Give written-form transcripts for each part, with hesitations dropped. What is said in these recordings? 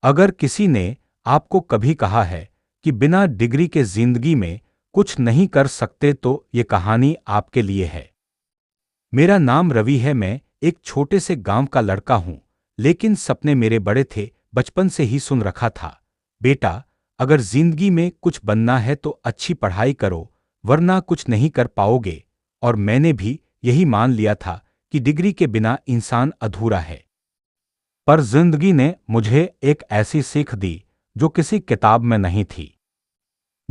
अगर किसी ने आपको कभी कहा है कि बिना डिग्री के जिंदगी में कुछ नहीं कर सकते तो ये कहानी आपके लिए है। मेरा नाम रवि है। मैं एक छोटे से गांव का लड़का हूं, लेकिन सपने मेरे बड़े थे। बचपन से ही सुन रखा था, बेटा, अगर जिंदगी में कुछ बनना है तो अच्छी पढ़ाई करो, वरना कुछ नहीं कर पाओगे। और मैंने भी यही मान लिया था कि डिग्री के बिना इंसान अधूरा है। पर जिंदगी ने मुझे एक ऐसी सीख दी जो किसी किताब में नहीं थी।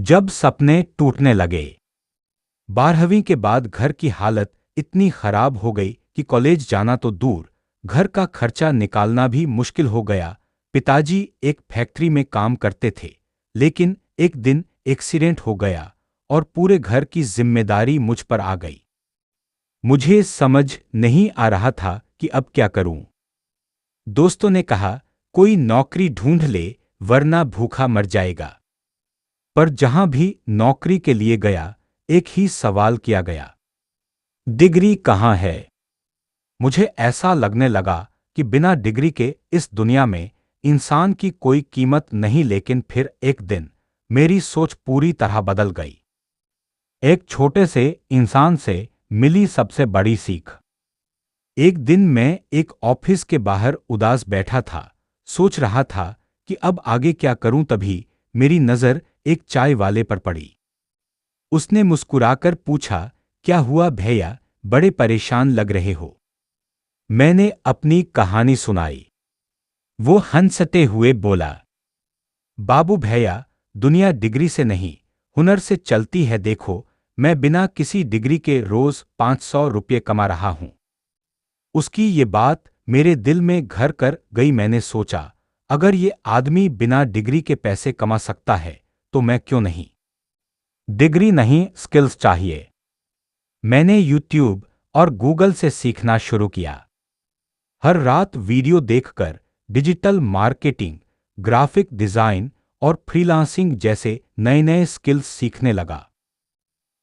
जब सपने टूटने लगे। 12वीं के बाद घर की हालत इतनी खराब हो गई कि कॉलेज जाना तो दूर, घर का खर्चा निकालना भी मुश्किल हो गया। पिताजी एक फैक्ट्री में काम करते थे, लेकिन एक दिन एक्सीडेंट हो गया और पूरे घर की जिम्मेदारी मुझ पर आ गई। मुझे समझ नहीं आ रहा था कि अब क्या करूं। दोस्तों ने कहा, कोई नौकरी ढूंढ ले, वरना भूखा मर जाएगा। पर जहां भी नौकरी के लिए गया, एक ही सवाल किया गया, डिग्री कहाँ है? मुझे ऐसा लगने लगा कि बिना डिग्री के इस दुनिया में इंसान की कोई कीमत नहीं। लेकिन फिर एक दिन मेरी सोच पूरी तरह बदल गई। एक छोटे से इंसान से मिली सबसे बड़ी सीख। एक दिन मैं एक ऑफिस के बाहर उदास बैठा था, सोच रहा था कि अब आगे क्या करूं। तभी मेरी नजर एक चाय वाले पर पड़ी। उसने मुस्कुराकर पूछा, क्या हुआ भैया, बड़े परेशान लग रहे हो? मैंने अपनी कहानी सुनाई। वो हंसते हुए बोला, बाबू भैया, दुनिया डिग्री से नहीं, हुनर से चलती है। देखो, मैं बिना किसी डिग्री के रोज 500 रुपये कमा रहा हूं। उसकी ये बात मेरे दिल में घर कर गई। मैंने सोचा, अगर ये आदमी बिना डिग्री के पैसे कमा सकता है तो मैं क्यों नहीं? डिग्री नहीं, स्किल्स चाहिए। मैंने यूट्यूब और गूगल से सीखना शुरू किया। हर रात वीडियो देखकर डिजिटल मार्केटिंग, ग्राफिक डिजाइन और फ्रीलांसिंग जैसे नए नए स्किल्स सीखने लगा।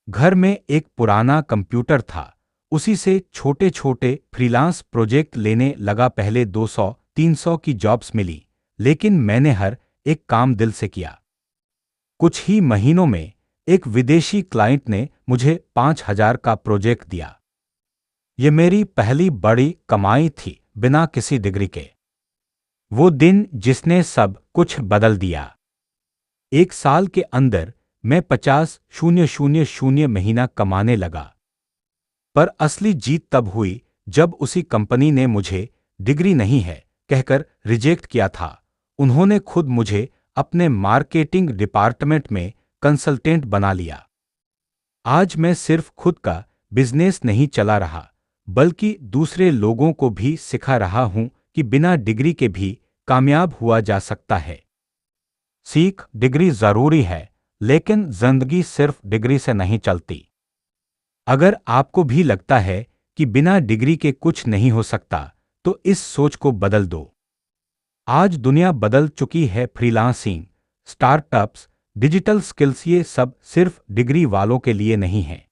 घर में एक पुराना कंप्यूटर था, उसी से छोटे छोटे फ्रीलांस प्रोजेक्ट लेने लगा। पहले 200-300 की जॉब्स मिली, लेकिन मैंने हर एक काम दिल से किया। कुछ ही महीनों में एक विदेशी क्लाइंट ने मुझे 5,000 का प्रोजेक्ट दिया। ये मेरी पहली बड़ी कमाई थी, बिना किसी डिग्री के। वो दिन जिसने सब कुछ बदल दिया। एक साल के अंदर मैं 50,000 महीना कमाने लगा। पर असली जीत तब हुई जब उसी कंपनी ने मुझे डिग्री नहीं है कहकर रिजेक्ट किया था। उन्होंने खुद मुझे अपने मार्केटिंग डिपार्टमेंट में कंसल्टेंट बना लिया। आज मैं सिर्फ खुद का बिजनेस नहीं चला रहा, बल्कि दूसरे लोगों को भी सिखा रहा हूं कि बिना डिग्री के भी कामयाब हुआ जा सकता है। सीख, डिग्री जरूरी है, लेकिन जिंदगी सिर्फ डिग्री से नहीं चलती। अगर आपको भी लगता है कि बिना डिग्री के कुछ नहीं हो सकता, तो इस सोच को बदल दो। आज दुनिया बदल चुकी है। फ्रीलांसिंग, स्टार्टअप्स, डिजिटल स्किल्स, ये सब सिर्फ डिग्री वालों के लिए नहीं है।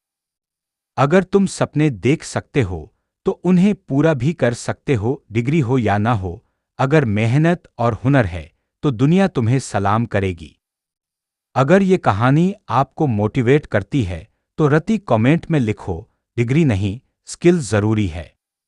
अगर तुम सपने देख सकते हो तो उन्हें पूरा भी कर सकते हो, डिग्री हो या ना हो। अगर मेहनत और हुनर है तो दुनिया तुम्हें सलाम करेगी। अगर ये कहानी आपको मोटिवेट करती है तो रति कमेंट में लिखो, डिग्री नहीं, स्किल जरूरी है।